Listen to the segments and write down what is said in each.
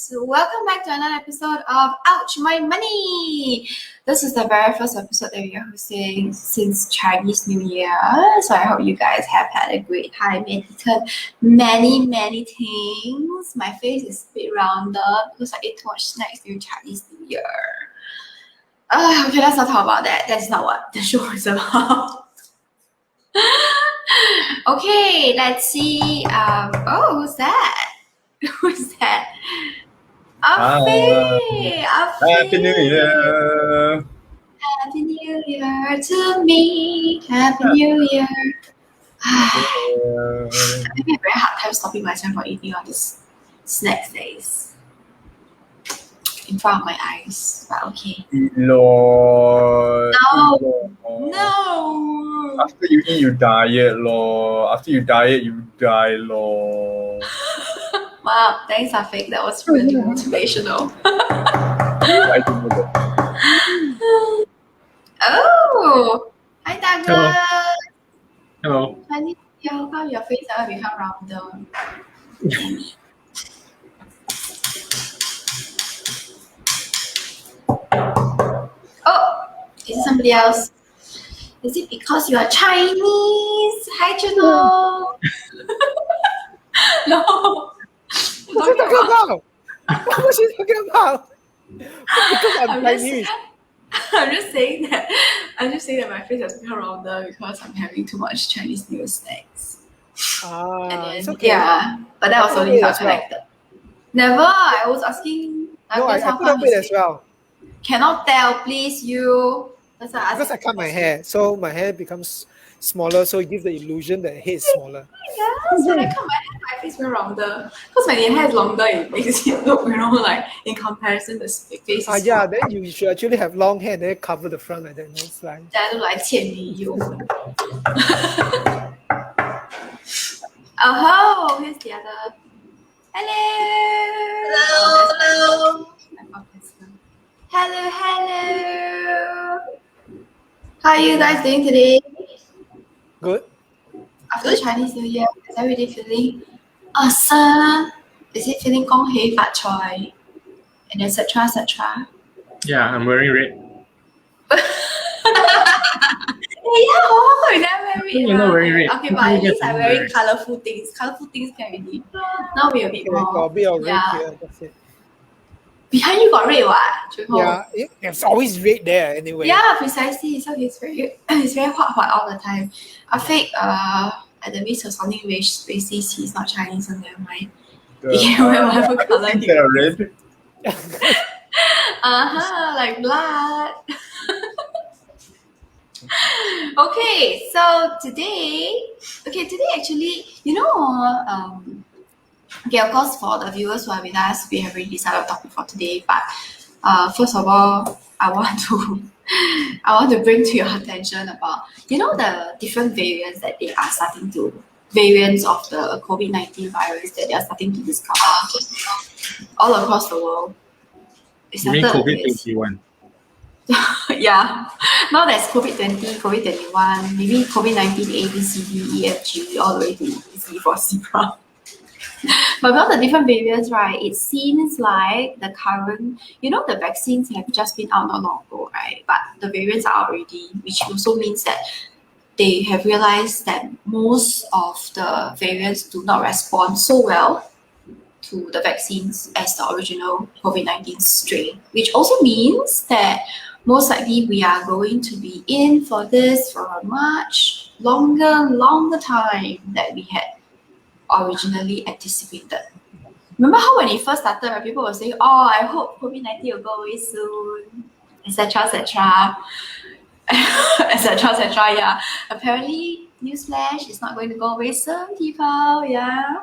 guys, welcome back to another episode of Ouch My Money. This is the very first episode that we are hosting since Chinese New Year. So I hope you guys have had a great time and eaten many things. My face is a bit rounder because I ate too much snacks during Chinese New Year. Okay, let's not talk about that. That's not what the show is about. Okay, let's see. Who's that? Who's that? Afi! Happy New Year! Happy New Year to me. Happy New Year. I'm having a very hard time stopping myself from eating all these snacks days in front of my eyes. But okay. Lord. No. After you eat, you diet, lor. After you diet, you die, lor. Wow, thanks, Afiq. That was really motivational. I didn't know that. Oh, hi, Douglas. Hello. Chinese New Year, how your face ever become rounder? Oh, is it somebody else? Is it because you are Chinese? Hi, Juno. No. What's she talking about? What's she talking about? Because I'm Chinese. I'm just saying that my face has become rounder because I'm having too much Chinese New Year snacks. It's okay. Yeah, but that was only not connected. Never. I was asking. No, I put on weight as well. Cannot tell, please. You. That's why I asked. Because I cut my hair, so my hair becomes smaller, so it gives the illusion that the hair is smaller. Yes, when I cut my hair, my face is rounder. Because when your hair is longer, it makes it look, like in comparison, the face is yeah, then you should actually have long hair and then cover the front like that. No, it's like. That look like 倩女幽魂. Oh, here's the other. Hello. Hello. How are you guys doing today? Good. After Chinese New Year, is everybody feeling awesome? Is it feeling 恭喜發財 and etc. Yeah, I'm wearing red. Yeah, how you never wear red? You're not wearing red. Okay, but at least I'm wearing colourful things. Colourful things can really. Now we're a bit more. Got a bit of red here. That's it. Behind you got red, what? Yeah, there's always red there anyway. Yeah, precisely. So it's very hot all the time. I think at the risk of sounding racist, he's not Chinese, so never mind. He can wear whatever colour he wants. Red. Like blood. Okay, so today actually, okay, of course, for the viewers who are with us, we have already decided a topic for today. But first of all, I want to bring to your attention about the different variants that they are starting to variants of the COVID-19 virus that they are starting to discover all across the world. You mean COVID-21? Yeah, now there's COVID-20, COVID-21, maybe COVID-19 A, B, C, D, E, F, G, all the way to Z for zebra. But about the different variants, right, it seems like the current, the vaccines have just been out not long ago, right? But the variants are out already, which also means that they have realized that most of the variants do not respond so well to the vaccines as the original COVID-19 strain, which also means that most likely we are going to be in for this for a much longer time that we had originally anticipated. Remember how when it first started, people were saying, "Oh, I hope COVID-19 will go away soon," etc. Yeah. Apparently, newsflash, it's not going to go away soon, people. Yeah.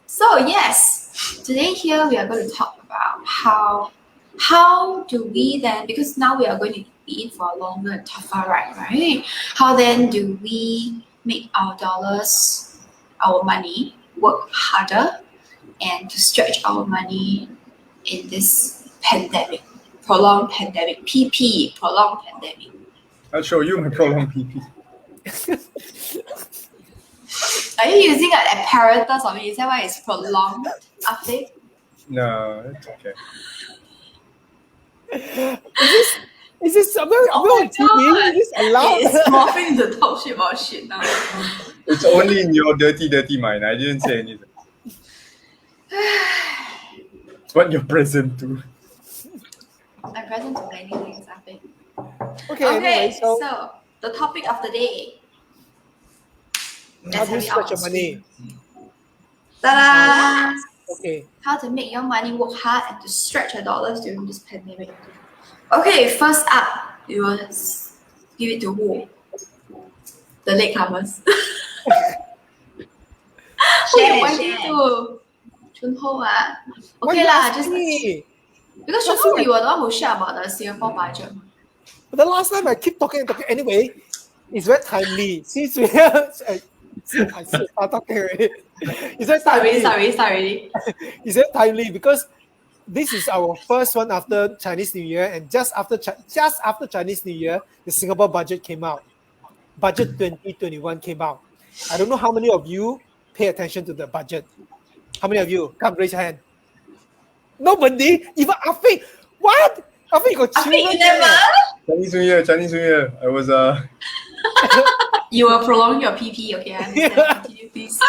So yes, today here we are going to talk about how do we then, because now we are going to be in for a longer and tougher ride, right? How then do we make our dollars, our money, work harder and to stretch our money in this pandemic, prolonged pandemic, PP, prolonged pandemic? I'll show you my prolonged PP. Are you using an apparatus on me? Is that why it's prolonged? Update? No, it's okay. Is this am I on TV? Is this allowed? It's morphing into talk shit about shit now. It's only in your dirty mind. I didn't say anything. It's what you're present to. I'm present to many things, I think. Okay, Okay, anyway, so so the topic of the day. how do you have it stretch out your on money? Ta-da! Okay. How to make your money work hard and to stretch your dollars during this pandemic. Okay, first up, you will give it to who? The latecomers. Who you pointing to? Chunho ah. Why Okay you lah, ask just me? because Last Chunho, time you were the one who shared about the Singapore budget. But the last time I keep talking and talking. Anyway, it's very timely. Since we are, I start talking already. It's very timely. Sorry. It's very timely because this is our first one after Chinese New Year, and just after Chinese New Year, the Singapore budget came out. Budget 2021 came out. I don't know how many of you pay attention to the budget. How many of you? Come raise your hand. Nobody, even Afiq. What? Afiq, you got I think children you never. there. Chinese New Year. I was You were prolonging your PP, okay? I understand. Continue, please.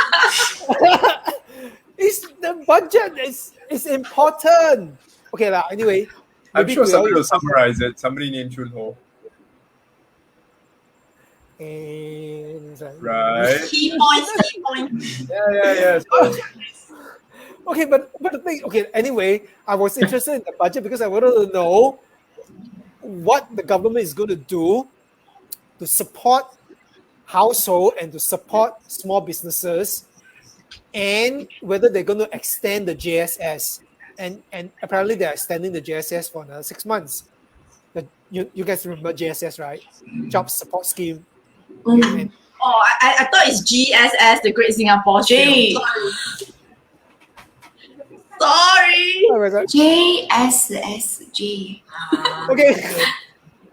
It's the budget is important. Okay lah. Anyway, I'm maybe sure we somebody will always- summarize it. Somebody named Chunho. And Right. Key points. Yeah. Okay, but the thing. Okay, anyway, I was interested in the budget because I wanted to know what the government is going to do to support household and to support small businesses, and whether they're going to extend the JSS. And apparently they're extending the JSS for another 6 months. You guys remember JSS, right? Job Support Scheme. And Oh, I thought it's GSS, the Great Singapore J. Show. Sorry. what was that? JSSJ.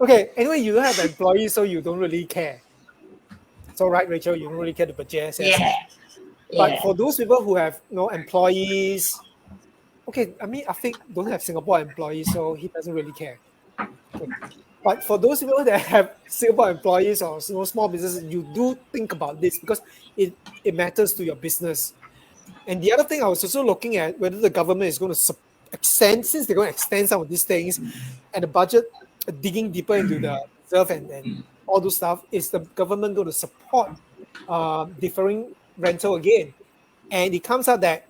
Okay. Anyway, you don't have employees, so you don't really care. So right, Rachel, you don't really care about JSS. Yeah. But for those people who have no employees, okay, I mean, I think don't have Singapore employees, so he doesn't really care. Okay. But for those people that have Singapore employees or small businesses, you do think about this because it matters to your business. And the other thing I was also looking at whether the government is going to extend, since they're going to extend some of these things, and the budget digging deeper into the reserve and all those stuff, is the government going to support deferring rental again? And it comes out that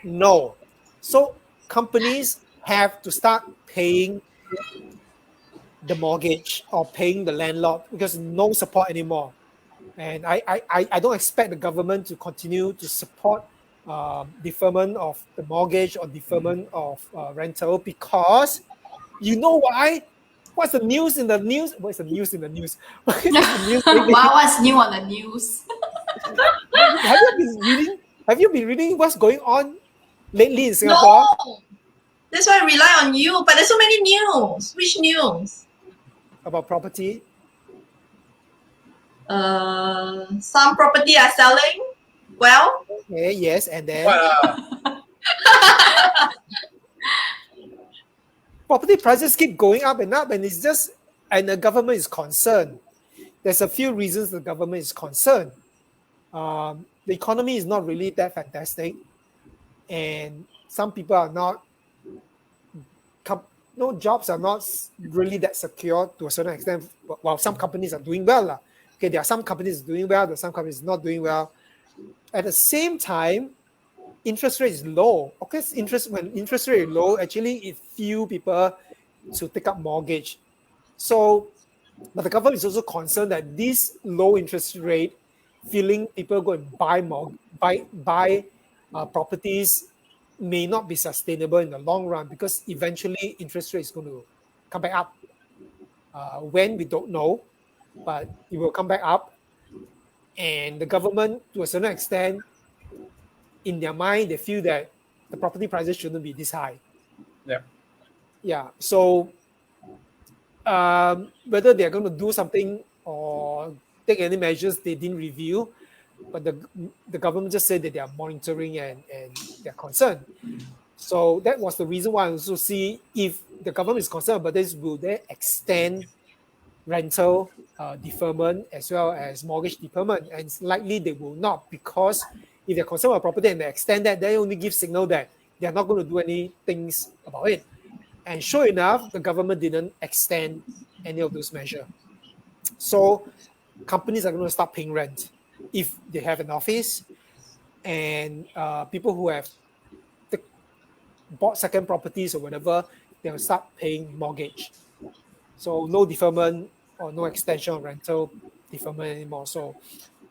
no. So companies have to start paying the mortgage or paying the landlord because no support anymore. And I don't expect the government to continue to support deferment of the mortgage or deferment of rental because you know why? What's the news in the news? What's the news in the news? What is the news lately? What's new on the news? Have you been reading what's going on lately in Singapore? No. That's why I rely on you. But there's so many news. Which news? About property? Some property are selling well. Okay, yes, and then property prices keep going up, and it's just, and the government is concerned. There's a few reasons the government is concerned. The economy is not really that fantastic, and some people are not. No jobs are not really that secure to a certain extent. While some companies are doing well, okay, there are some companies doing well, there are some companies not doing well. At the same time, interest rate is low. Okay, when interest rate is low, actually it fuels people to take up mortgage. So, but the government is also concerned that this low interest rate, feeling people go and buy properties, may not be sustainable in the long run because eventually interest rate is going to come back up. When we don't know, but it will come back up. And the government, to a certain extent, in their mind, they feel that the property prices shouldn't be this high. Yeah. So whether they're going to do something or take any measures, they didn't review. but the government just said that they are monitoring and they're concerned. So that was the reason why I also see if the government is concerned about this, will they extend rental deferment as well as mortgage deferment? And it's likely they will not, because if they're concerned about property and they extend that, they only give signal that they're not going to do any things about it. And sure enough, the government didn't extend any of those measures. So companies are going to start paying rent if they have an office, and people who have bought second properties or whatever, they'll start paying mortgage. So no deferment or no extension of rental deferment anymore. So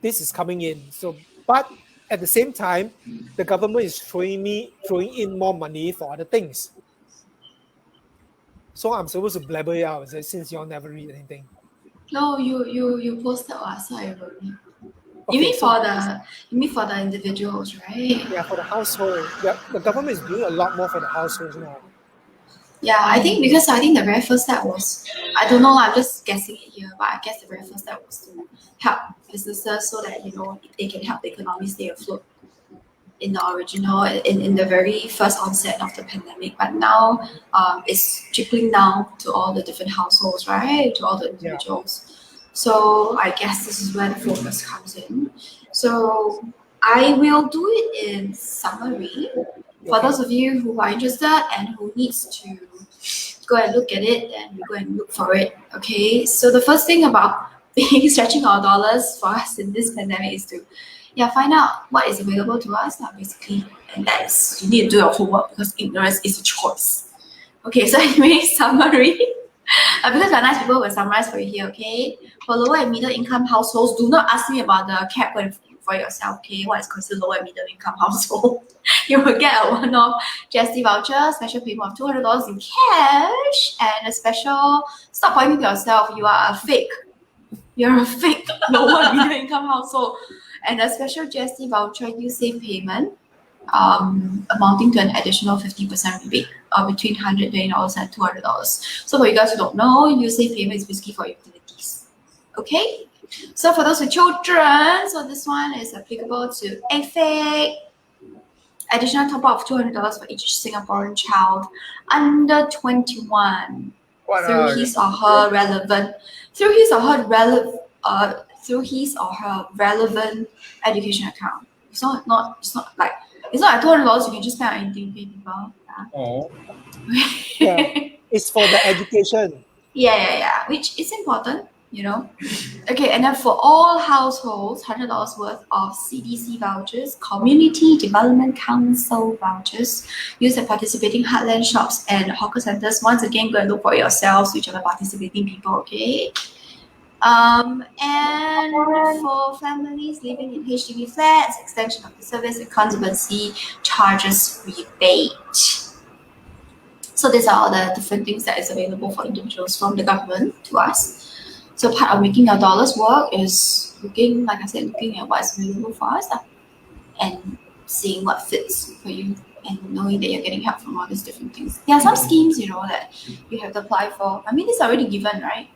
this is coming in. So, but at the same time, the government is throwing in more money for other things. So I'm supposed to blabber it out, since y'all never read anything. No, you posted us, so I wrote it. Okay, You mean for the individuals, right? Yeah, for the household. Yeah, the government is doing a lot more for the households now. Yeah, I think the very first step was, I don't know, I'm just guessing it here, but I guess the very first step was to help businesses so that, they can help the economy stay afloat in the original, in the very first onset of the pandemic. But now it's trickling down to all the different households, right? To all the individuals. So I guess this is where the focus comes in. So I will do it in summary. For those of you who are interested and who needs to go and look at it, and we go and look for it. Okay. So the first thing about stretching our dollars for us in this pandemic is to find out what is available to us now, basically. And that is, you need to do your homework, because ignorance is a choice. Okay, so anyway, summary. Because we're nice people, we'll summarize for you here, okay? For lower and middle income households, do not ask me about the cap for yourself, okay? What is considered lower and middle income household? You will get a one-off GST voucher, special payment of $200 in cash, and a special, stop pointing to yourself, you are a fake. You're a fake lower and middle income household. And a special GST voucher, you save payment, amounting to an additional 50% rebate between $120 and $200. So for you guys who don't know, you save payment is basically for utilities. Okay? So for those with children, so this one is applicable to AFIC. Additional top up of $200 for each Singaporean child under 21 through his or her relevant education account. It's not like $200 you can just spend on anything, pay people. Oh. It's for the education. Yeah. Which is important, Okay, and then for all households, $100 worth of CDC vouchers, Community Development Council vouchers, used at participating heartland shops and hawker centers. Once again, go and look for yourselves, which are the participating people, okay? And for families living in HDB flats, extension of the service and conservancy charges rebate. So these are all the different things that is available for individuals from the government to us. So part of making our dollars work is looking at what's available for us and seeing what fits for you, and knowing that you're getting help from all these different things. There are some schemes, that you have to apply for. I mean, these are already given, right?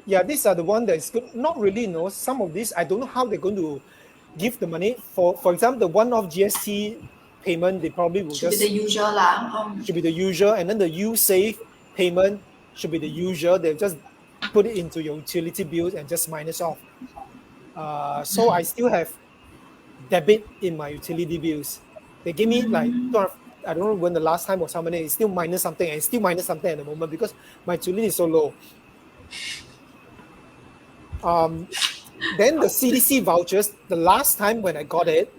Yeah, these are the one that is good. Not really, some of these, I don't know how they're going to give the money. For example, the one-off GST payment, they probably will should be the usual lah. Should be the usual, and then the U-Save payment should be the usual. They'll just put it into your utility bills and just minus off. So I still have debit in my utility bills. They give me I don't know when the last time was how many. It's still minus something, and it's still minus something at the moment because my utility is so low. Then the CDC vouchers, the last time when I got it,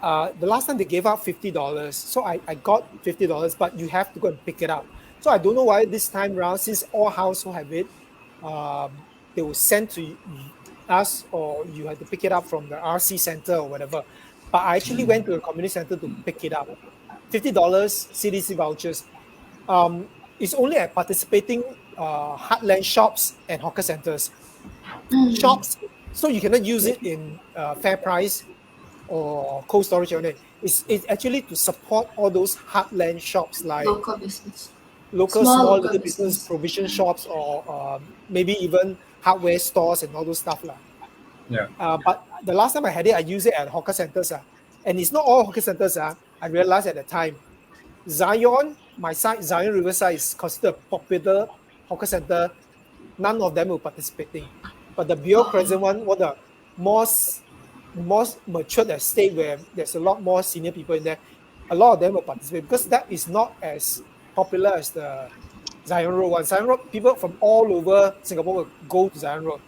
the last time they gave out $50. So I got $50, but you have to go and pick it up. So I don't know why this time around, since all households have it, they will send to us, or you have to pick it up from the RC center or whatever. But I actually went to the community center to pick it up. $50 CDC vouchers. It's only at participating heartland shops and hawker centers. Shops, so you cannot use it in Fair Price or Cold Storage unit. It's actually to support all those heartland shops, like local business, small little business provision shops, or maybe even hardware stores and all those stuff lah. Yeah. But the last time I had it, I used it at hawker centers. And it's not all hawker centers. I realized at the time, Zion, my side, Zion Riverside is considered a popular hawker center. None of them were participating. But the Bio Crescent one the most matured estate where there's a lot more senior people in there, a lot of them will participate because that is not as popular as the Zion Road one. Zion Road, people from all over Singapore will go to Zion Road.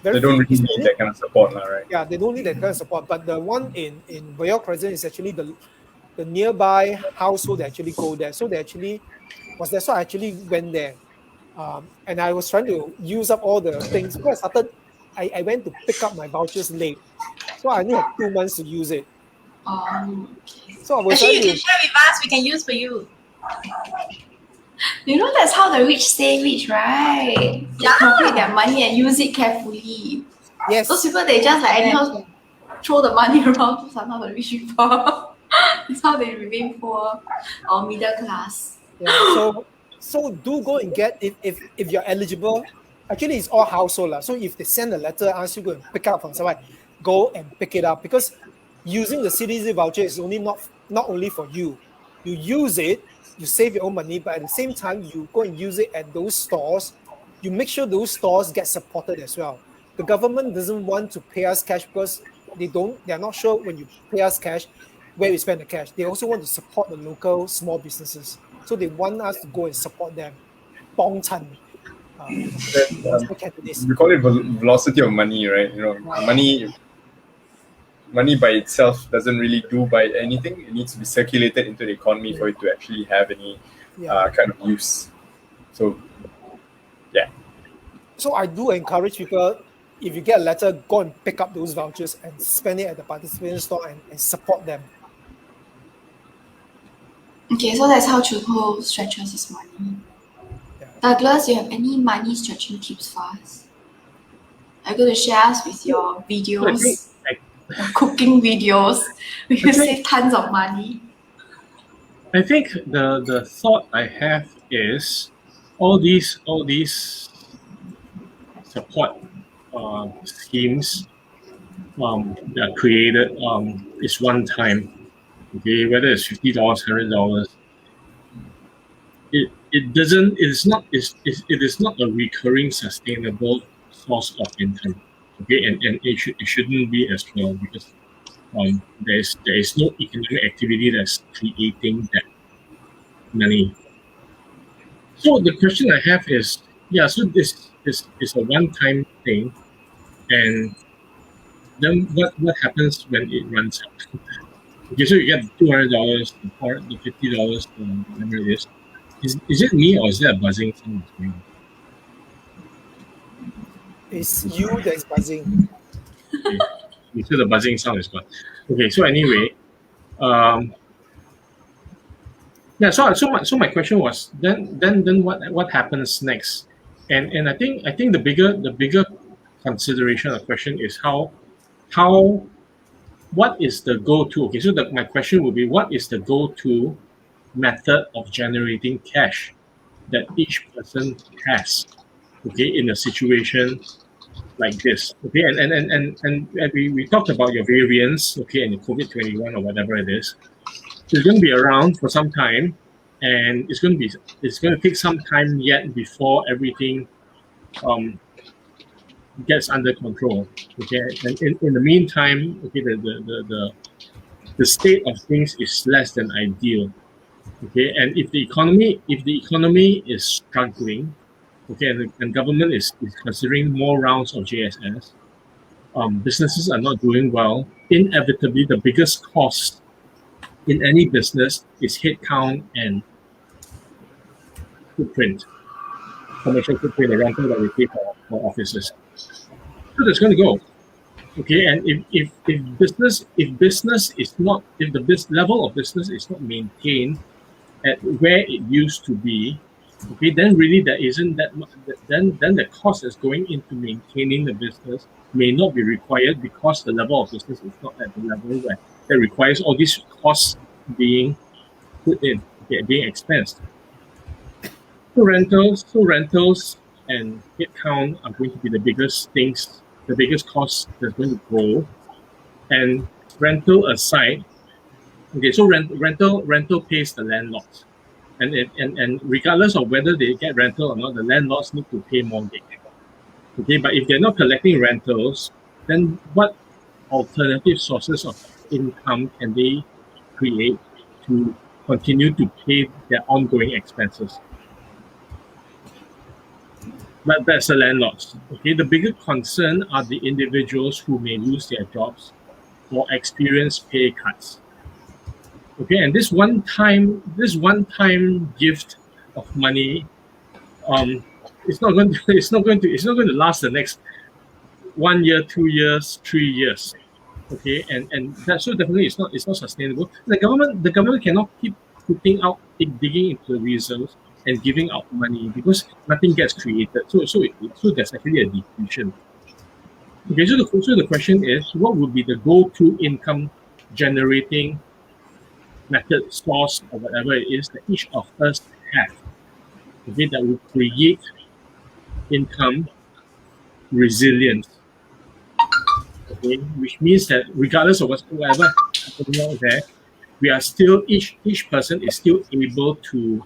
They don't really need that kind of support, right? Yeah, they don't need that kind of support. But the one in Royal Crescent is actually the nearby household that actually go there. So they actually was there. So I actually went there. And I was trying to use up all the things because I went to pick up my vouchers late. So I only had 2 months to use it. Okay. So I was Actually, you trying can share with us. We can use for you. You know that's how the rich stay rich, right? They Yeah. calculate their money and use it carefully. yes. Those people, they just like anyhow throw the money around. Those are not the rich people. It's how they remain poor or middle class. Yeah, so do go and get if you're eligible. Actually, it's all household. So if they send a letter, ask you to go and pick up from somewhere, go and pick it up because using the CDZ voucher is not only for you. You use it, you save your own money, but at the same time, you go and use it at those stores. You make sure those stores get supported as well. The government doesn't want to pay us cash because they're not sure when you pay us cash where we spend the cash. They also want to support the local small businesses. So they want us to go and support them. Bong Chan. We call it velocity of money, right? You know, money by itself doesn't really do by anything. It needs to be circulated into the economy for it to actually have any kind of use. So, yeah. So I do encourage people, if you get a letter, go and pick up those vouchers and spend it at the participant store and support them. Okay, so that's how Chun-Ho stretches his money. Yeah. Douglas, you have any money stretching tips for us? Are you going to share us with your videos? Your cooking videos? We can save tons of money. I think the thought I have is all these support schemes that are created is one time. Okay, whether it's $50, $100, it is not a recurring sustainable source of income. Okay, and it shouldn't be as well because there is no economic activity that's creating that money. So the question I have is, so this is a one-time thing, and then what happens when it runs out? Okay, so you get $200, or the $50, whatever it is. Is it me or is there a buzzing sound? It's you that's buzzing. Okay. You said the buzzing sound is gone. Okay, so anyway, So my question was then what happens next? And I think the bigger consideration or question is how what is the go-to? Okay, so my question would be, what is the go-to method of generating cash that each person has? Okay, in a situation like this. Okay, and we talked about your variance. Okay, and the COVID-21 or whatever it is. It's going to be around for some time, and it's going to take some time yet before everything gets under control. Okay, and in the meantime, okay, the state of things is less than ideal. Okay, and if the economy is struggling, okay, and government is considering more rounds of JSS, businesses are not doing well. Inevitably, the biggest cost in any business is headcount and footprint, commercial footprint, the rental that we pay for offices. So that's going to go. Okay, and if the level of business is not maintained at where it used to be, okay, then really there isn't that much. Then the cost that's going into maintaining the business may not be required because the level of business is not at the level where that requires all these costs being put in, okay, being expensed. So rentals and headcount are going to be the biggest things, the biggest cost that's going to grow. And rental aside, okay, so rental pays the landlords. And regardless of whether they get rental or not, the landlords need to pay mortgage. Okay, but if they're not collecting rentals, then what alternative sources of income can they create to continue to pay their ongoing expenses? But that's the landlords. Okay, the bigger concern are the individuals who may lose their jobs or experience pay cuts. Okay, and this one-time gift of money, it's not going to last the next 1 year, 2 years, 3 years. Okay, and that so definitely it's not sustainable. The government cannot keep digging into the reserves and giving out money because nothing gets created. So there's actually a depletion. Okay, so the question is, what would be the go-to income generating method, source, or whatever it is that each of us have? Okay, that will create income resilience. Okay, which means that regardless of whatever happening out there, we are still each person is still able to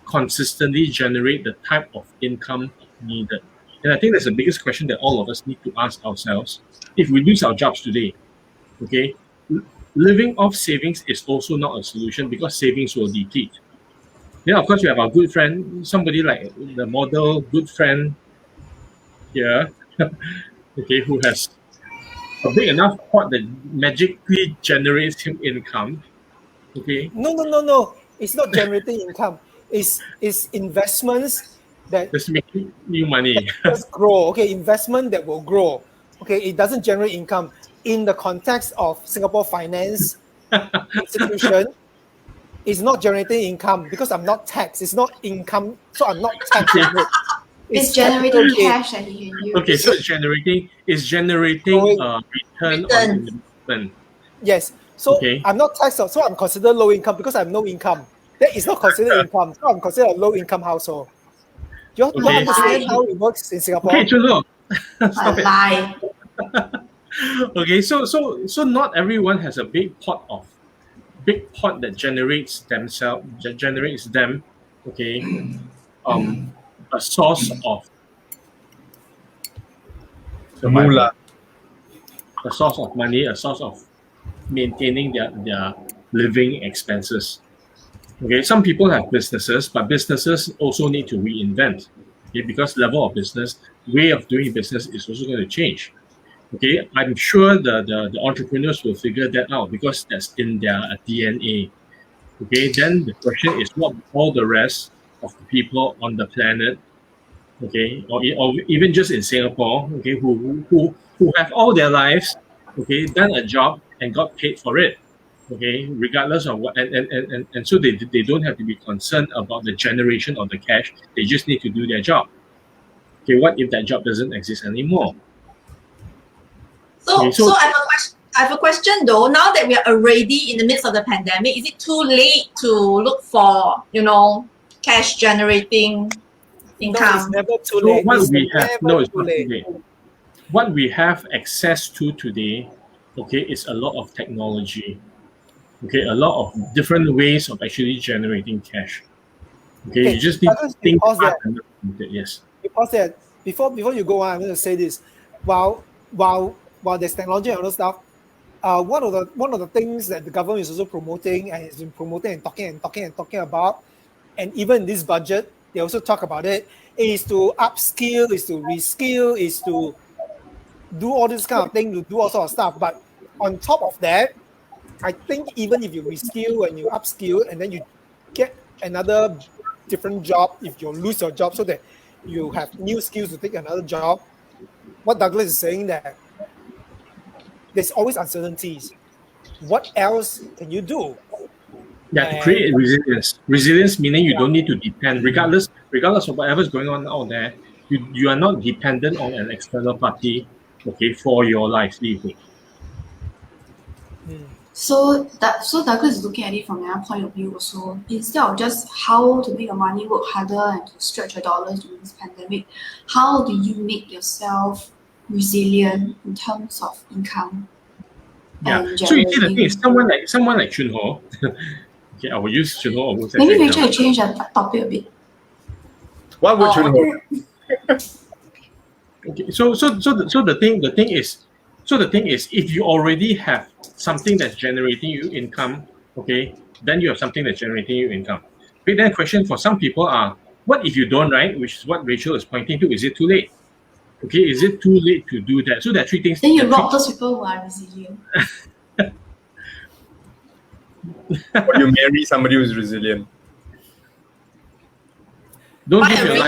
consistently generate the type of income needed. And I think that's the biggest question that all of us need to ask ourselves. If we lose our jobs today, okay, living off savings is also not a solution because savings will deplete. Then of course we have our good friend, somebody like the model good friend here, okay, who has a big enough pot that magically generates him income. Okay. No. It's not generating income. It's investments that Just making new money. just grow. Okay, investment that will grow. Okay, it doesn't generate income. In the context of Singapore finance institution, it's not generating income because I'm not taxed. It's not income, so I'm not taxed. It's generating capital gain. cash that he can use. Okay, so it's generating return on investment. Yes. So Okay. I'm not taxed, so I'm considered low income because I have no income. That is not considered income. So I'm considered a low income household. You Okay. understand how it works in Singapore? Okay, Chunlo. A Stop it. lie. Okay, so not everyone has a big pot that generates them, okay, a source of survival, Moolah. a source of money, a source of maintaining their living expenses. Okay, some people have businesses, but businesses also need to reinvent. Okay, because level of business, way of doing business is also going to change. Okay, I'm sure the entrepreneurs will figure that out because that's in their DNA. Okay, then the question is what all the rest of the people on the planet, okay, or even just in Singapore, okay, who have all their lives, okay, done a job and got paid for it, okay, regardless of what, and so they don't have to be concerned about the generation of the cash. They just need to do their job. Okay, what if that job doesn't exist anymore? So, Okay, so I have a question though. Now that we are already in the midst of the pandemic, is it too late to look for, cash generating No, income? it's never too So late. what It's we have, never no, it's too not late. today. What we have access to today, okay, is a lot of technology. Okay, a lot of different ways of actually generating cash. Okay, you just need to think hard and look into it. Yes. Because that before you go on, I'm going to say this. While there's technology and other stuff, one of the things that the government is also promoting and has been promoting and talking about, and even in this budget, they also talk about it, is to upskill, is to reskill, is to do all this kind of thing, to do all sort of stuff. But on top of that, I think even if you reskill and you upskill and then you get another different job, if you lose your job so that you have new skills to take another job, what Douglas is saying that there's always uncertainties. What else can you do? Yeah, to create resilience. Resilience meaning you don't need to depend, regardless of whatever's going on out there, you are not dependent on an external party, okay, for your livelihood. So Douglas is looking at it from another point of view also. Instead of just how to make your money work harder and to stretch your dollars during this pandemic, how do you make yourself resilient in terms of income. Yeah. And So you see, the thing is, generating- someone like Chun Ho. Okay, I will use Chun Ho almost as Maybe an Rachel example. change the topic a bit. Why would you know? Okay, so the thing is, if you already have something that's generating you income, okay, then you have something that's generating you income. But then question for some people are, what if you don't, right? Which is what Rachel is pointing to. Is it too late? Okay, is it too late to do that? So there are three things. Then you there are three- rob those people who are resilient. Or you marry somebody who's resilient. Don't Why give a your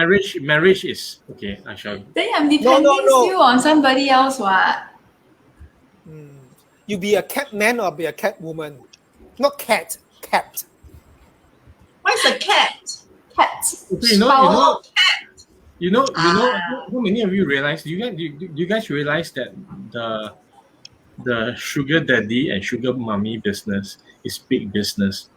rich life. Marriage is okay. I shall. Then I'm depending no. still on somebody else. What? You be a cat man or be a cat woman. Not cat, cat. What's a cat? Cat. Okay, you know. How many of you realize? Do you guys realize that the sugar daddy and sugar mommy business is big business?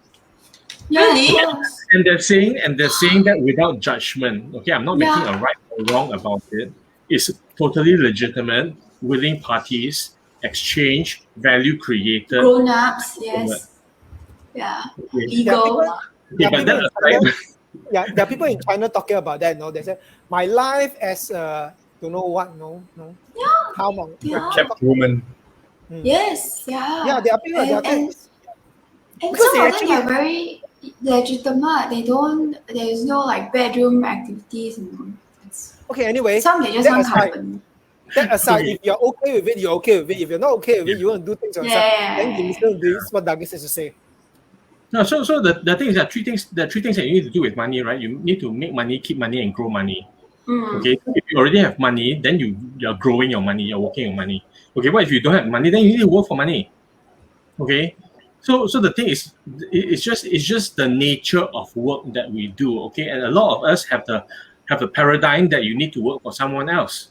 Yeah, Really? of course. And they're saying that without judgment. Okay, I'm not making Yeah. a right or wrong about it. It's totally legitimate. Willing parties exchange value created. Grown ups, yes. Yeah. Okay. Legal. Okay, but that aside, There are people in China talking about that. No, they say my life as don't know what. No. Yeah. How long? Yeah. Kept woman. Yes, yeah. Yeah, there are people. And Because some they of them are very legitimate. There is no like bedroom activities. And okay. Anyway, some they just that want aside, company. that aside, Okay. if you're okay with it, you're okay with it. If you're not okay with it, you want to do things yourself. Yeah. Then you listen to this, what Douglas has to say. no. So the thing is that three things. The three things that you need to do with money, right? You need to make money, keep money, and grow money. Okay, if you already have money, then you're growing your money, you're working your money. Okay, what if you don't have money? Then you need to work for money. Okay, so the thing is, it's just the nature of work that we do. Okay, and a lot of us have the paradigm that you need to work for someone else,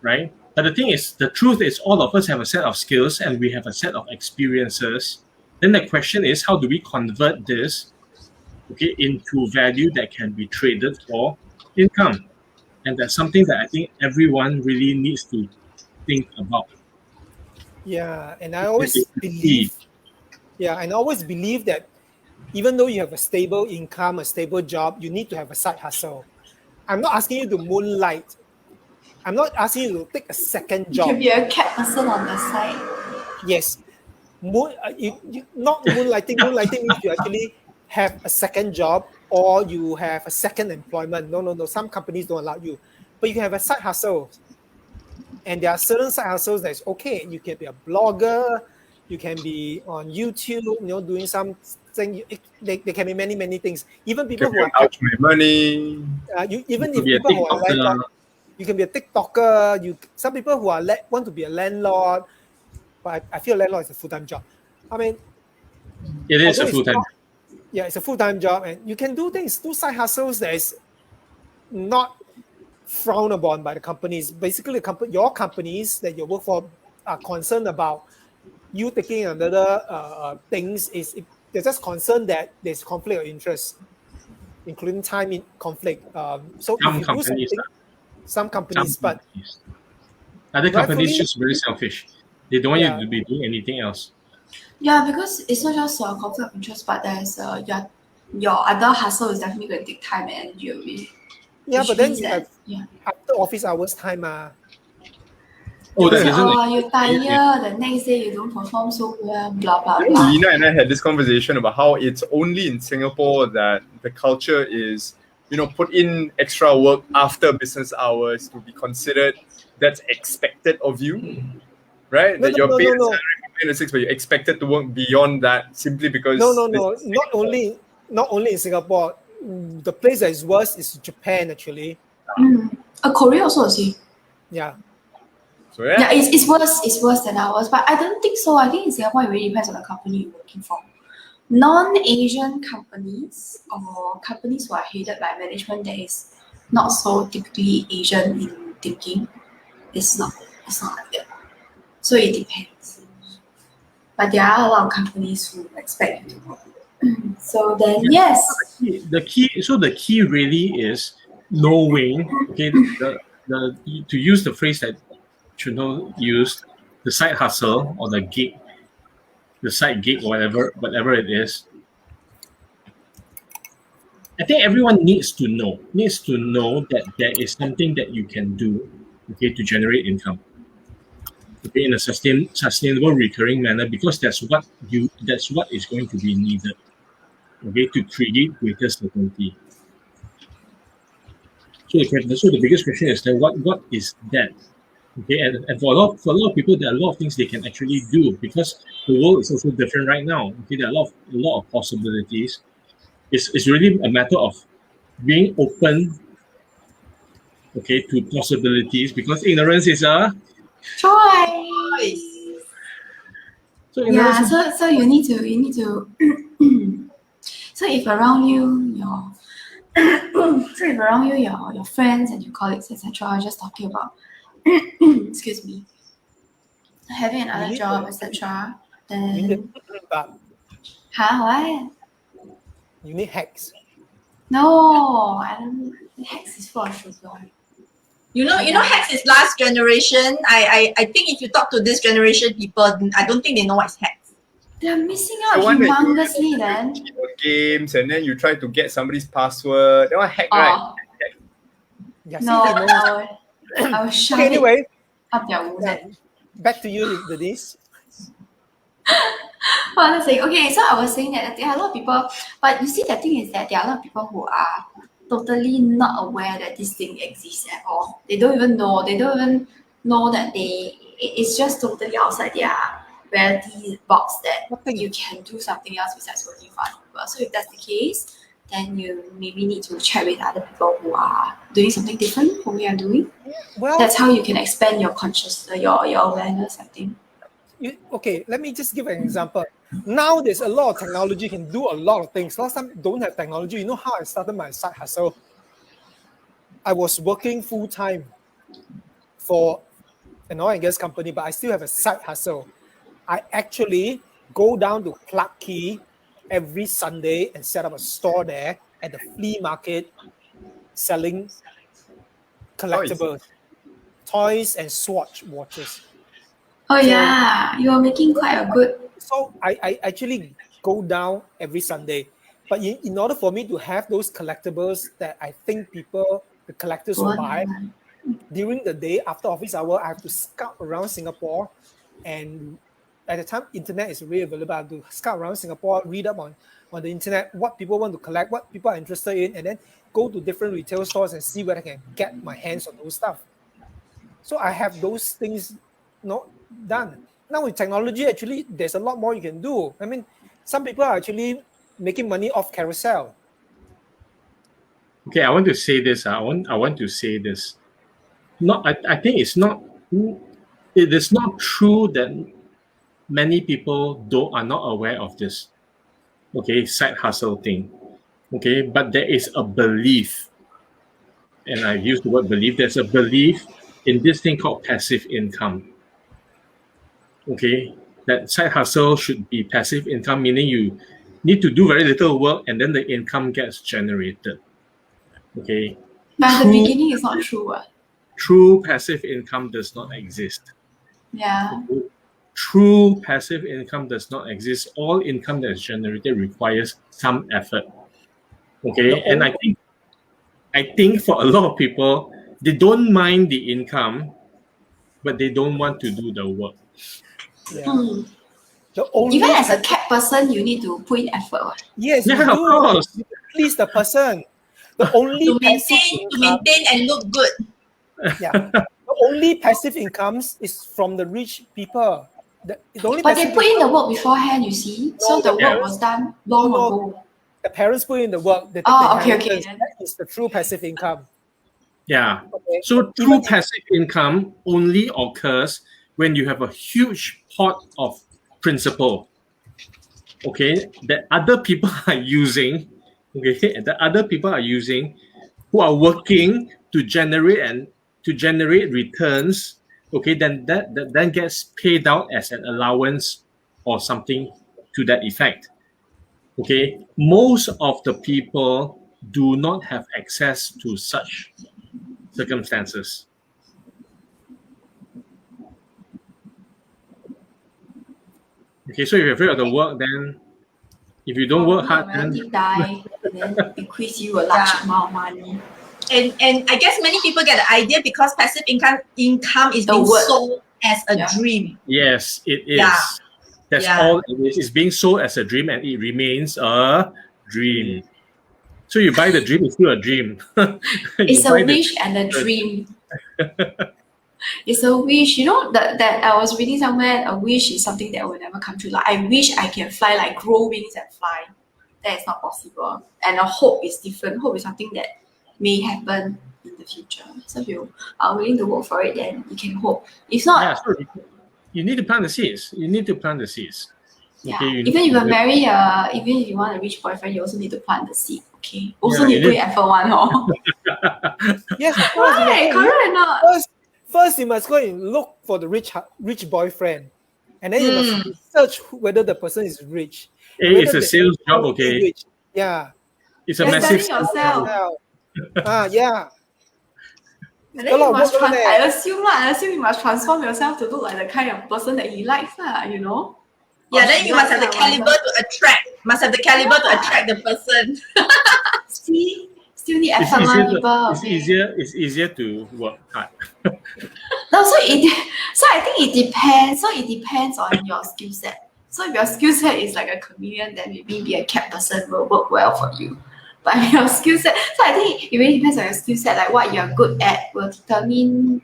right? But the thing is, the truth is, all of us have a set of skills and we have a set of experiences. Then the question is, how do we convert this, okay, into value that can be traded for income? And that's something that I think everyone really needs to think about. Yeah, and I always It's believe. Yeah, and I always believe that even though you have a stable income, a stable job, you need to have a side hustle. I'm not asking you to moonlight. I'm not asking you to take a second You can job. be a cat person on the side. Yes, not moonlighting. Moonlighting means you actually have a second job or you have a second employment. No. Some companies don't allow you, but you can have a side hustle. And there are certain side hustles that is okay. You can be a blogger. You can be on YouTube. Doing something. They can be many things. Even people who are Ouch, my money. even You if could be a people who are TikToker. landlord, you can be a TikToker. Some people who are want to be a landlord, but I feel landlord is a full-time job. I mean, It is a although it's full-time. not- Yeah, it's a full-time job, and you can do things, do side hustles that is not frowned upon by the companies. Basically, your companies that you work for are concerned about you taking another things. They're just concerned that there's conflict of interest, including time in conflict. So Some if you companies, do something, some companies, but other companies rightfully- just very selfish. They don't want Yeah. you to be doing anything else. Yeah, because it's not just a conflict of interest, but there's your other hustle is definitely going to take time and energy away. yeah, Which but then means you that, have after office hours time. Oh, that say, isn't. you're tired, the next day you don't perform so well, blah, blah, You know, blah. Lina and I had this conversation about how it's only in Singapore that the culture is, put in extra work after business hours to be considered that's expected of you, right? No, that you're no, paid no, a no. salary from 9 to 6, but you're expected to work beyond that simply because. No. this is Not only in Singapore. The place that is worse is Japan, actually. Korea also the same. Yeah. So Yeah, it's worse than ours, but I don't think so. I think in Singapore it really depends on the company you're working for. Non-Asian companies or companies who are headed by management that is not so typically Asian in thinking, it's not like that. So it depends. But there are a lot of companies who expect you to work. So then yes. The key really is knowing. Okay, to use the phrase that Chuno used, the side hustle or the gig, the side gig, whatever it is. I think everyone needs to know that there is something that you can do, okay, to generate income, okay, in a sustainable, recurring manner, because that's what is going to be needed, okay, to create greater certainty. So the biggest question is then what is that? Okay, and for a lot of people, there are a lot of things they can actually do because the world is also different right now. Okay, there are a lot of possibilities. It's really a matter of being open, okay, to possibilities, because ignorance is a Choice. so Yeah, ignorance is, so you need to so if around you your friends and your colleagues, etc., are just talking about excuse me, having You another need job, to- etc., You need, then but what? you need hacks. No, I don't. Hex is full of sugar. You know, hacks is last generation. I think if you talk to this generation people, I don't think they know what's hacks. They're missing The out one that you humongously then. cheat on games and then you try to get somebody's password. That one hack, right? Oh, Yeah, no, see, they know. I will shove Okay, it anyway, up their wood. yeah, back to you, Denise. Well, let's say, okay, so I was saying that there are a lot of people, but you see, the thing is that there are a lot of people who are totally not aware that this thing exists at all. They don't even know that it's just totally outside their reality box that Nothing. you can do something else besides working for other people. So if that's the case, then you maybe need to chat with other people who are doing something different from what you're doing. Well, That's how you can expand your consciousness, your awareness, I think. okay, let me just give an example. Now there's a lot of technology, can do a lot of things. Last time don't have technology. You know how I started my side hustle? I was working full time for an oil and gas company, but I still have a side hustle. I actually go down to Clarke Quay every Sunday and set up a store there at the flea market selling collectibles, toys and Swatch watches. Oh So- yeah, you're making quite a good. So I actually go down every Sunday. But in order for me to have those collectibles that I think the collectors will buy, during the day after office hour, I have to scout around Singapore. And at the time, internet is really available. I have to scout around Singapore, read up on the internet, what people want to collect, what people are interested in, and then go to different retail stores and see where I can get my hands on those stuff. So I have those things not done. Now with technology, actually, there's a lot more you can do. I mean, some people are actually making money off carousel. okay. I want to say this. I want to say this. I think it's not. It is not true that many people are not aware of this. Okay, side hustle thing. Okay, but there is a belief, and I use the word belief. There's a belief in this thing called passive income. Okay, that side hustle should be passive income, meaning you need to do very little work and then the income gets generated. Okay, But at the True. beginning, it's not true. true passive income does not exist. Yeah. True passive income does not exist. All income that is generated requires some effort. Okay, The and I think for a lot of people, they don't mind the income, but they don't want to do the work. Yeah. Hmm. The only Even as a cat person, you need to put in effort. What? yes, Yeah, you of do. course. You please the person. The only To passive income, maintain and look good. the only passive incomes is from the rich people. The only But they passive put in the income- work beforehand, you see. So No, the the work parents- was done long no. ago. the parents put in the work. They take Oh, the okay, inheritance. then. That is the true passive income. Yeah. Okay. So true passive income only occurs when you have a huge pot of principal. Okay, that other people are using. Okay, that other people are using, who are working to generate returns. Okay, then that then gets paid out as an allowance or something to that effect. Okay, most of the people do not have access to such circumstances. Okay, so if you're afraid of the work, then if you don't work hard, then relative die and then bequeath you a large Yeah. amount of money. And I guess many people get the idea because passive income is The being word. sold as a Yeah. dream. yes, it is. Yeah. That's Yeah. all it is. It's being sold as a dream, and it remains a dream. So you buy the dream, it's still a dream. It's a wish and a dream. It's a wish. You know that I was reading somewhere. A wish is something that will never come true. Like I wish I can fly, like grow wings and fly. That is not possible. And a hope is different. Hope is something that may happen in the future. So if you are willing to work for it, then you can hope. If not, Yeah, so you need to plant the seeds. You need to plant the seeds. yeah. Okay, you Even need if you to- marry, even if you want a rich boyfriend, you also need to plant the seed. Okay. Also Yeah, need you to put need- in effort one, huh? Yes, of course. you Right, must go correct or not? First, you must go and look for the rich boyfriend, and then you must research whether the person is rich. Hey, whether it's a the sales job, family okay? Rich. Yeah. It's a You're massive selling sales yourself. job. Yeah. And then Got a you lot of must work on trans- there. I assume you must transform yourself to look like the kind of person that he likes, you know? Yeah, Or then she you must have the likes, caliber whatever. to attract. Must have the caliber to Yeah. attract the person. See? Still need It's effort, easier. people. It's okay? easier. It's easier to work hard. No, so I think it depends. So it depends on your skill set. So if your skill set is like a chameleon, then maybe a cat person will work well for you. But if your skill set, so I think it really depends on your skill set. Like what you're good at will determine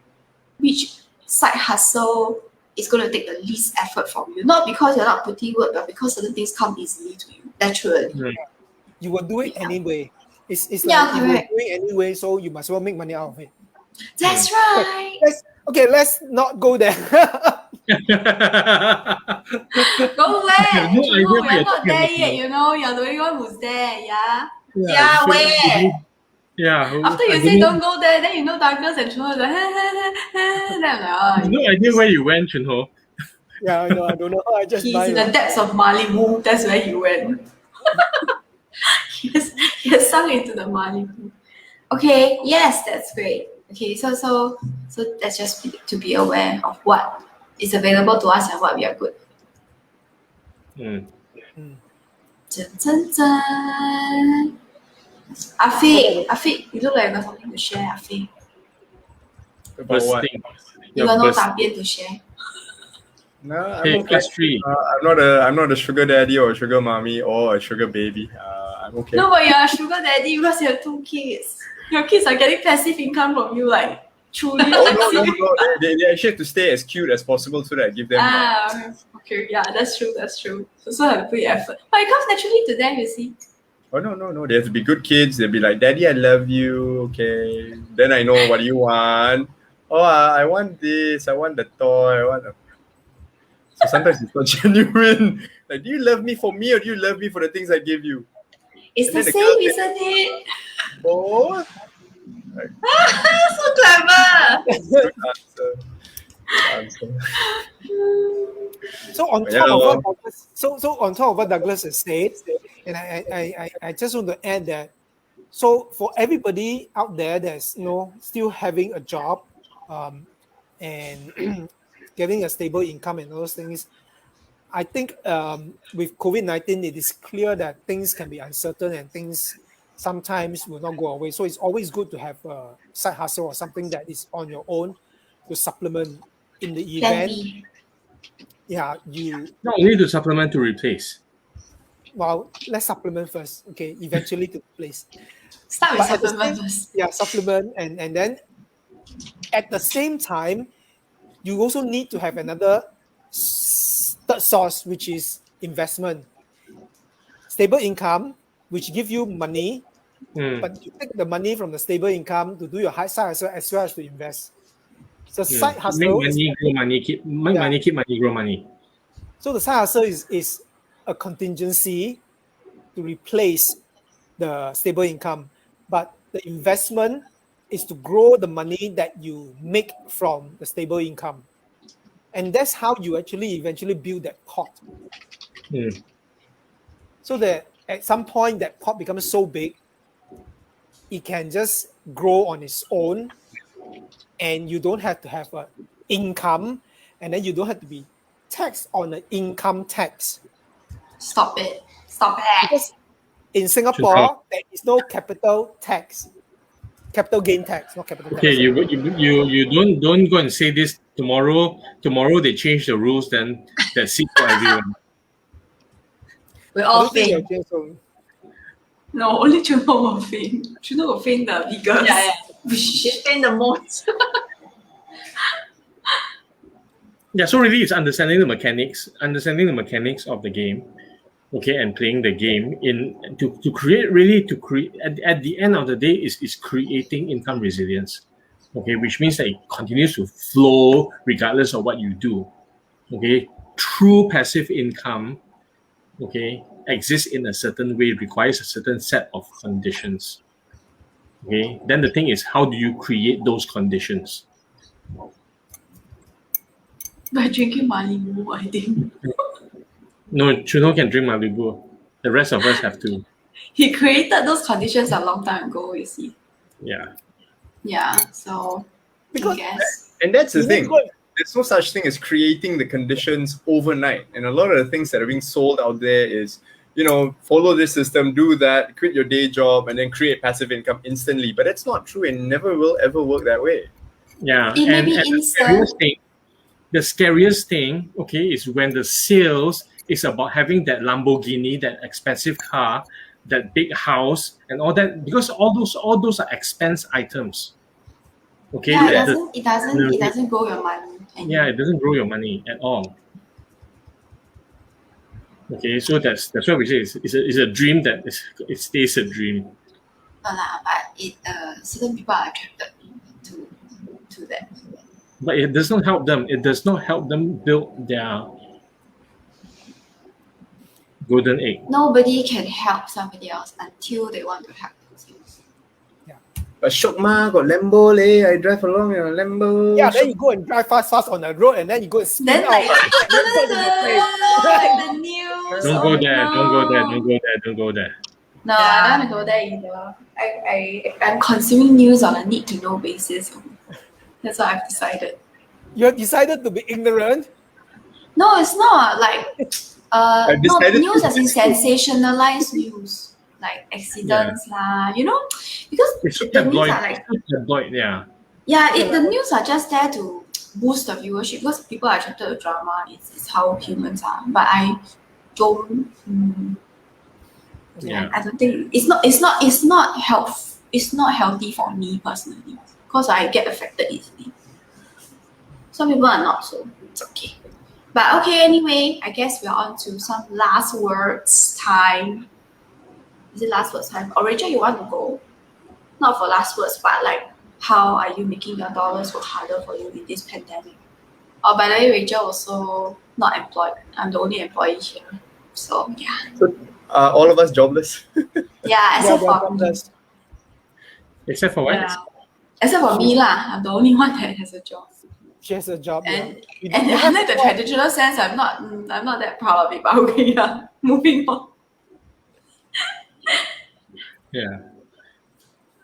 which side hustle is going to take the least effort from you. Not because you're not putting work, but because certain things come easily to you naturally. You will do it anyway. It's Yeah, like you will correct. do it anyway, so you must well make money out of it. That's right. Let's not go there. Go where? No You idea know, what we're you're not talking there about. yet, you know. You're the only one who's there, yeah. Yeah, so- where? Yeah. After you say don't go there, then you know Douglas and Chun are like, then I'm like, oh, No idea where you went, Chunho. Yeah, I know. I don't know. I just he's buy in the lah. depths of Malibu. That's where he went. he has sunk into the Malibu. Okay, yes, that's great. Okay, so that's just to be aware of what is available to us and what we are good. Mm. Dun, dun, dun. Afiq, you look like you got something to share, Afiq. About what? Bursting. You You're got no bursting. 答辩 to share. No, I'm Okay, okay. class 3. I'm not a sugar daddy or a sugar mommy or a sugar baby. I'm okay. No, but you're a sugar daddy because you have 2 kids. Your kids are getting passive income from you, like truly. No. They actually have to stay as cute as possible so that I give them. Okay, yeah, that's true. So have to put your effort. But it comes naturally to them, you see. Oh no. They have to be good kids. They'll be like, "Daddy, I love you." Okay. Then I know what you want. Oh, I want this. I want the toy. So sometimes it's not genuine. Like, do you love me for me or do you love me for the things I give you? It's And the then the same, girl isn't it? Oh, So clever. good answer. Good answer. So on Yeah, top of lor. what on top of what Douglas has said, and I just want to add that. So for everybody out there that's still having a job, and getting a stable income and those things, I think with COVID-19, it is clear that things can be uncertain and things sometimes will not go away. So it's always good to have a side hustle or something that is on your own to supplement in the Plan event. B. Yeah, you No, you need to supplement to replace. let's supplement first. Okay, eventually to replace. Start with But at the supplement same- first. Yeah, supplement and then at the same time, you also need to have another third source, which is investment. Stable income, which give you money, but you take the money from the stable income to do your side hustle as well as to invest. So side Make hustle is, money, grow money, keep money, grow money. so the side hustle is a contingency to replace the stable income, but the investment is to grow the money that you make from the stable income, and that's how you actually eventually build that pot. Mm. So that at some point that pot becomes so big, it can just grow on its own, and you don't have to have an income, and then you don't have to be tax on the income tax. Stop it. Stop it. Because in Singapore, there is no capital tax. Capital gain tax, not capital Okay, tax. you don't go and say this tomorrow. Tomorrow they change the rules, then that's it for everyone. We're I all don't think faint. they'll change so. No, only Chuno will faint. Chuno will faint the biggest. Yeah, yeah. She faint the most. Yeah, so really it's understanding the mechanics of the game, okay, and playing the game to create at the end of the day is creating income resilience, okay, which means that it continues to flow regardless of what you do, okay. True passive income, okay, exists in a certain way, requires a certain set of conditions, okay. Then the thing is, how do you create those conditions? By drinking Malibu, I think. No, Chuno can drink Malibu. The rest of us have to. He created those conditions a long time ago, you see. Yeah. Yeah, so Because- I guess. And that's the You need thing. to go- There's no such thing as creating the conditions overnight. And a lot of the things that are being sold out there is, follow this system, do that, quit your day job, and then create passive income instantly. But that's not true and never will ever work that way. Yeah. It may And be the scariest thing, okay, is when the sales is about having that Lamborghini, that expensive car, that big house, and all that, because all those are expense items. Okay. Yeah, The- it doesn't grow your money. yeah, it doesn't grow your money at all. Okay, so that's why we say it's a dream that it stays a dream. No lah, but it certain people are attracted to that. But it does not help them. It does not help them build their golden egg. Nobody can help somebody else until they want to help themselves. But Shok Ma got Lambo leh. I drive along in a Lambo. Yeah, then you go and drive fast on the road, and then you go and spin Then out. like, and then go to the place. like the news. Don't go there. no. Don't go there. Don't go there. Don't go there. No, Yeah. I don't want to go there either. I'm consuming news on a need to know basis. That's what I've decided. You have decided to be ignorant. No, it's not like I've no, decided news to- as in sensationalized news, like accidents lah. Because It's so the news tabloid. are like Tabloid, yeah. the news are just there to boost the viewership because people are attracted to drama. It's how humans are. But I don't. Yeah. I don't think it's not healthy for me personally because I get affected easily. Some people are not, so it's okay. But okay, anyway, I guess we're on to some last words time. Is it last words time? Or Rachel, you want to go? Not for last words, but like how are you making your dollars work harder for you in this pandemic? Oh, by the way, Rachel also not employed. I'm the only employee here. So yeah. All of us jobless. Yeah, except Yeah, for me. that's- Except for what? Yeah. Except for me lah. I'm the only one that has a job. She has a job. And You and have unlike the to- traditional sense, I'm not that proud of it, but okay, yeah. Moving on. Yeah.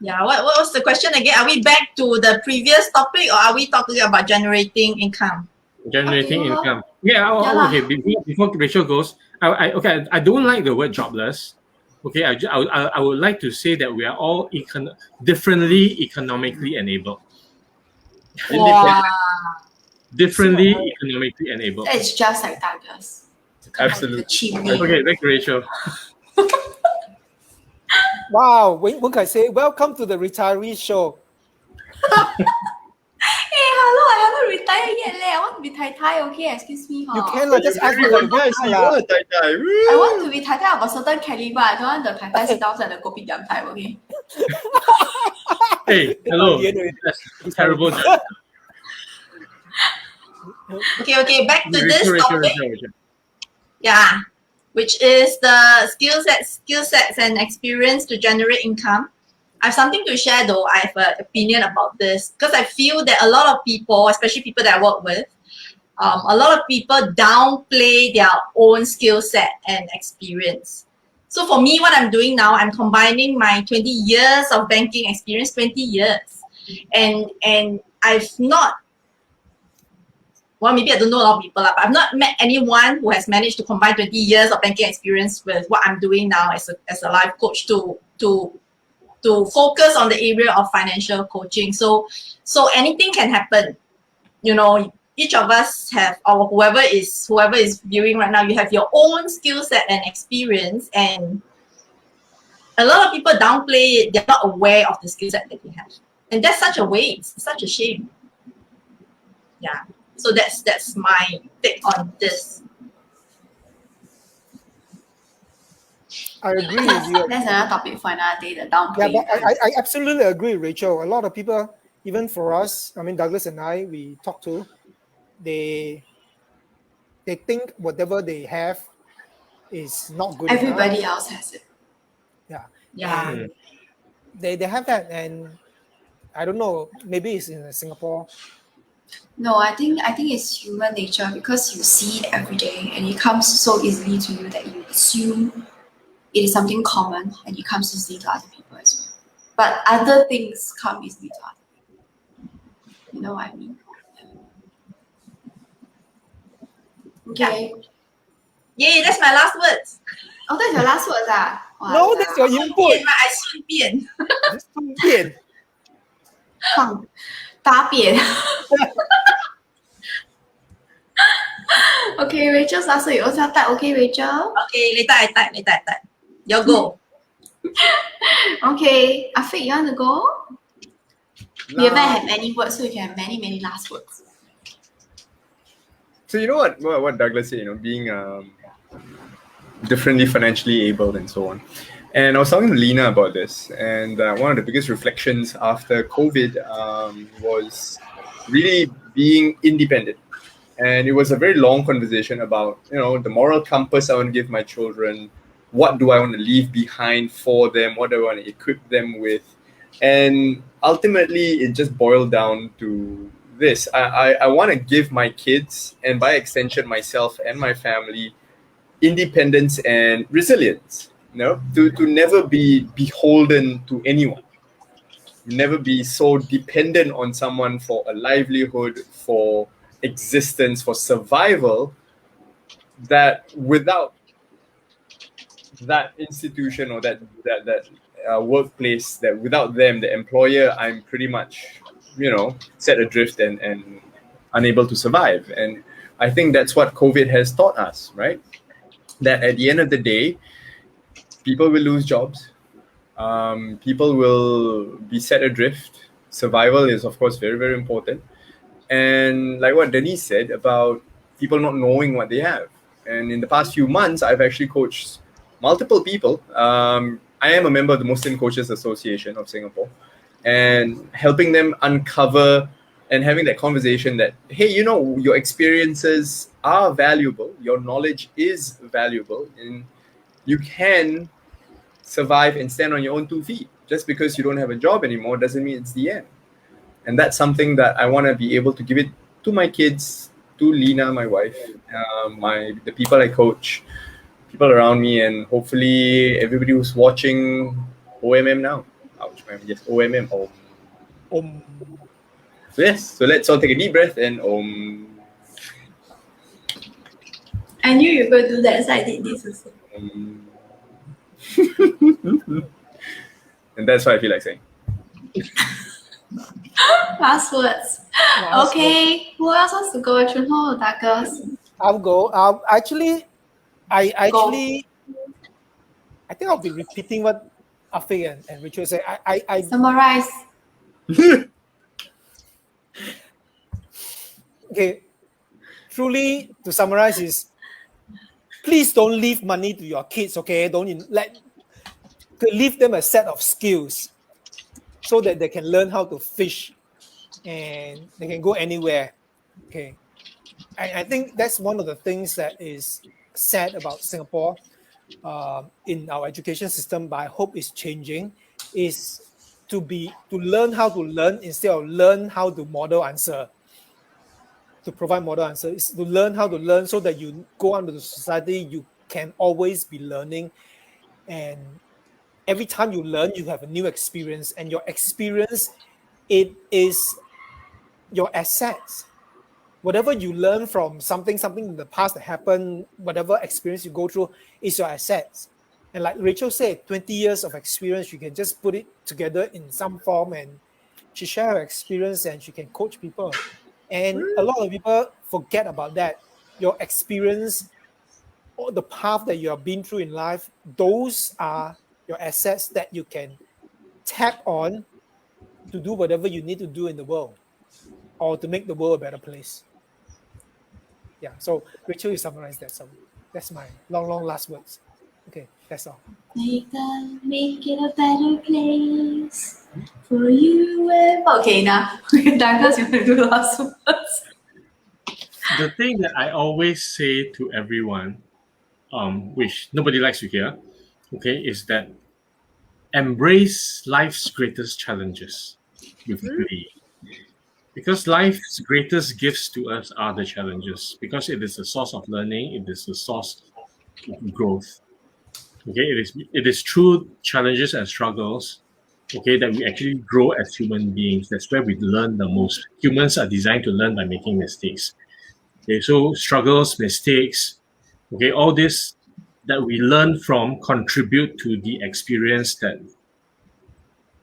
Yeah, what was the question again? Are we back to the previous topic or are we talking about generating income? Generating Okay, well, income. Yeah. yeah lah. Okay. Before Rachel goes, I don't like the word jobless. Okay. I would like to say that we are all differently economically enabled. Wow. Differently So, economically enabled. It's just like Douglas. Absolutely. The chimney. Okay. Back to Rachel. Wow, Wen Kai say, welcome to the retiree show. Hey, hello, I haven't retired yet leh. I want to be Tai Tai, okay? Excuse me. You hor. can lah, just ask for the advice lah. I want to be Tai Tai of a certain caliber. I don't want the Tai Tai sit down at the kopitiam type, okay? Hey. Hello. That's terrible. Okay, back to this Rachel. topic. Yeah, which is the skill sets and experience to generate income. I have something to share though. I have an opinion about this because I feel that a lot of people, especially people that I work with, a lot of people downplay their own skill set and experience. So for me, what I'm doing now, I'm combining my 20 years of banking experience, 20 years, and I've not well, maybe I don't know a lot of people, but I've not met anyone who has managed to combine 20 years of banking experience with what I'm doing now as a life coach to focus on the area of financial coaching. So anything can happen. Each of us have, or whoever is viewing right now, you have your own skill set and experience, and a lot of people downplay it. They're not aware of the skill set that they have, and that's such a waste, such a shame. Yeah. So that's my take on this. I agree with you. That's another topic for another day, the Yeah, downplaying. but I absolutely agree, Rachel. A lot of people, even for us, I mean, Douglas and I, we talk to, they think whatever they have is not good Everybody enough. else has it. Yeah. Yeah. And they have that, and I don't know, maybe it's in Singapore. No, I think it's human nature because you see it every day and it comes so easily to you that you assume it is something common and it comes easily to other people as well. But other things come easily to other people. You know what I mean? Okay. Yay, that's my last words. Oh, that's your last words, ah? No, that's your input. 变 right? I 顺便. 顺便。放大便。Okay, Rachel's last word. You also type, okay, Rachel? Okay, later I type. You go. Okay, Afiq, you want to go? We haven't Last- had many words, so you can have many, many last words. So you know what Douglas said, being differently financially able and so on. And I was talking to Lena about this, and one of the biggest reflections after COVID was really being independent. And it was a very long conversation about, the moral compass I want to give my children. What do I want to leave behind for them? What do I want to equip them with? And ultimately, it just boiled down to this. I want to give my kids, and by extension, myself and my family, independence and resilience. To never be beholden to anyone. Never be so dependent on someone for a livelihood, for existence, for survival, that without that institution or that workplace, that without them, the employer, I'm pretty much, set adrift and unable to survive. And I think that's what COVID has taught us, right? That at the end of the day, people will lose jobs. People will be set adrift. Survival is, of course, very, very important. And like what Denise said about people not knowing what they have. And in the past few months, I've actually coached multiple people. I am a member of the Muslim Coaches Association of Singapore, and helping them uncover and having that conversation that, hey, your experiences are valuable. Your knowledge is valuable, and you can survive and stand on your own 2 feet. Just because you don't have a job anymore doesn't mean it's the end. And that's something that I want to be able to give it to my kids, to Lena, my wife, the people I coach, people around me, and hopefully everybody who's watching OMM now. Ouch, man. Yes, OMM. So yes, so let's all take a deep breath and I knew you were going to do that, so I did this also. And that's what I feel like saying. Last words. Okay, who else wants to go? Chunho, Douglas? I'll go. I think I'll be repeating what Afiq and Rachel said. I Summarize. Okay, truly, to summarize is, please don't leave money to your kids, okay? Leave them a set of skills so that they can learn how to fish and they can go anywhere, okay? I think that's one of the things that is sad about Singapore in our education system, but I hope it's changing, is to learn how to learn instead of learn how to model answer. To provide model answer is to learn how to learn so that you go out into the society, you can always be learning. And every time you learn, you have a new experience, and your experience, it is your assets. whatever you learn from something in the past that happened, whatever experience you go through is your assets. And like Rachel said, 20 years of experience, you can just put it together in some form, and she share her experience and she can coach people. And a lot of people forget about that. Your experience or the path that you have been through in life, those are your assets that you can tap on to do whatever you need to do in the world or to make the world a better place. Yeah, so Rachel, you summarize that. So that's my long last words. Okay, that's all. Make it a better place for you and... Okay, now Douglas, you want to do the last words? The thing that I always say to everyone, which nobody likes to hear, okay, is that embrace life's greatest challenges with glee. Because life's greatest gifts to us are the challenges, because it is a source of learning, it is a source of growth. Okay, it is through challenges and struggles, okay, that we actually grow as human beings. That's where we learn the most. Humans are designed to learn by making mistakes. Okay, so struggles, mistakes, okay, all this that we learn from contribute to the experience that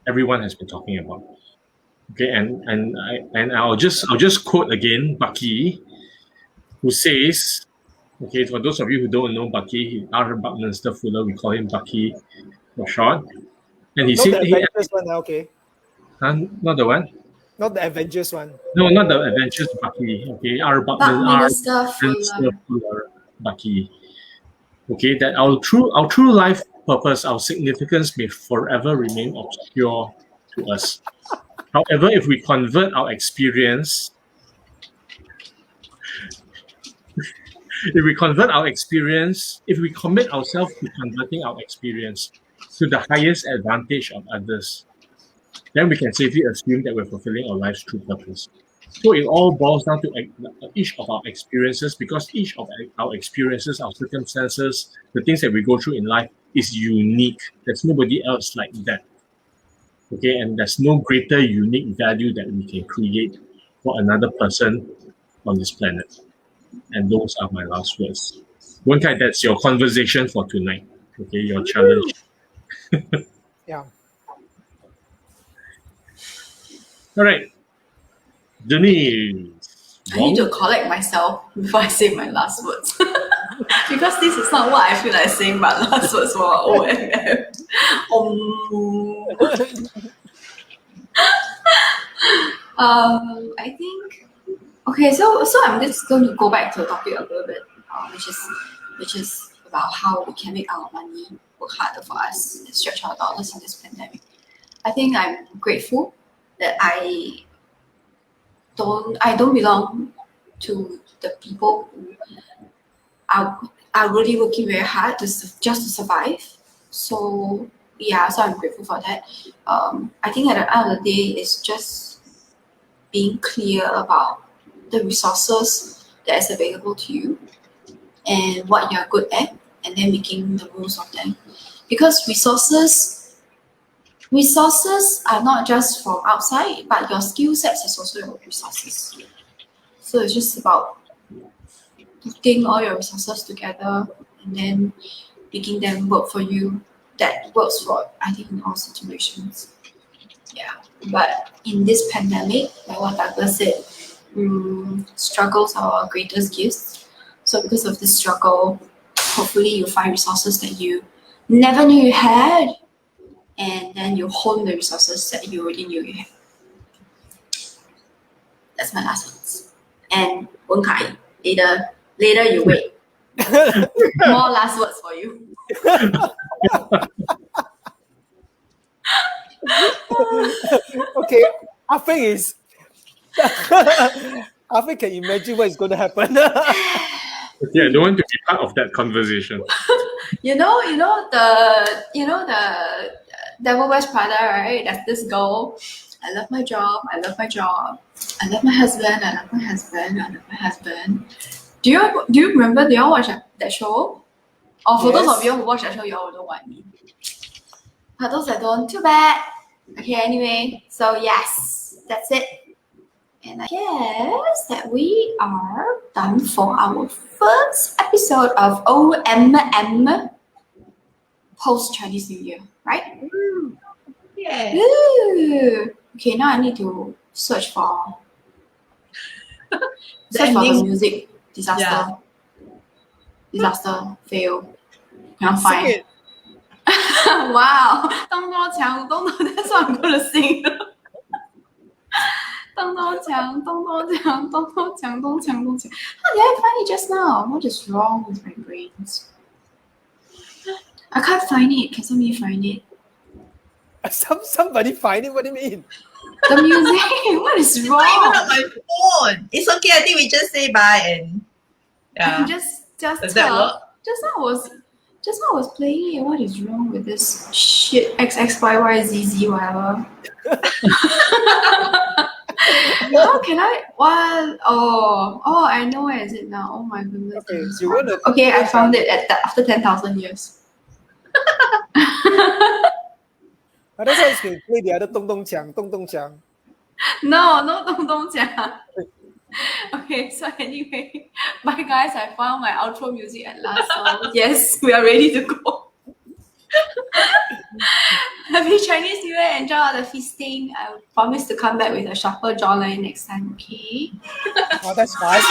everyone has been talking about. Okay, and I'll just quote again Bucky, who says, okay, for those of you who don't know Bucky, R. Buckminster Fuller, we call him Bucky for short. And he Not said, the Avengers one, okay? not the one? Not the Avengers one. No, not the Adventures Bucky. Okay, R. Buckminster Fuller Bucky. Okay, that our true life purpose, our significance may forever remain obscure to us. However, if we convert our experience, if we commit ourselves to converting our experience to the highest advantage of others, then we can safely assume that we're fulfilling our life's true purpose. So it all boils down to each of our experiences, because each of our experiences, our circumstances, the things that we go through in life is unique. There's nobody else like that. Okay, and there's no greater unique value that we can create for another person on this planet. And those are my last words. Wenkai, that's your conversation for tonight. Okay, your challenge. Yeah. All right. Denise. I need to collect myself before I say my last words. Because this is not what I feel like saying my last words for OMM. I think, okay, so I'm just going to go back to the topic a little bit, which is about how we can make our money work harder for us and stretch our dollars in this pandemic. I think I'm grateful that I don't belong to the people who are really working very hard just to survive. So yeah, so I'm grateful for that. I think at the end of the day, it's just being clear about the resources that is available to you and what you're good at, and then making the most of them. Because resources are not just from outside, but your skill sets is also your resources. So it's just about putting all your resources together and then making them work for you. That works for, I think, in all situations. Yeah. But in this pandemic, like what Douglas said, struggles are our greatest gifts. So because of this struggle, hopefully you find resources that you never knew you had, and then you hone the resources that you already knew you had. That's my last words. And Wen Kai, later you wait. More last words for you. Okay, I think can imagine what is going to happen. Yeah, I don't want to be part of that conversation. You know the Devil Wears Prada, right? That's this girl. I love my job. I love my job. I love my husband. I love my husband. I love my husband. Do you remember? Do y'all watch that show? Or for those of you who watch that show, y'all will know what I mean. For those that don't, too bad. Okay, anyway, so yes, that's it. And I guess that we are done for our first episode of OMM post Chinese New Year, right? Yeah. Ooh. Okay, now I need to search for the ending. music. Disaster. Yeah. Disaster. Fail. Cannot Sing find. it. Wow. 动多强, that's what I'm gonna sing. 动多强, 动多强, 动多强, 动强, 动强. How did I find it just now? What is wrong with my brains? I can't find it. Can somebody find it? Somebody find it. What do you mean? The music. What is It's not even wrong? on my phone. It's okay. I think we just say bye and yeah. Just Does that work? Just now I was playing it. What is wrong with this shit? XXYYZZ whatever. How can I? What? Oh! I know where is it now. Oh my goodness. Okay, you want to? Okay, I found it after 10,000 years. That's why you can play the other Dong Dong Qiang, Dong Dong Qiang. No, don't Okay, so anyway, bye guys. I found my outro music at last. So yes, we are ready to go. Happy Chinese New Year. Enjoy all the feasting. I promise to come back with a sharper jawline next time. Okay. Oh, that's fine.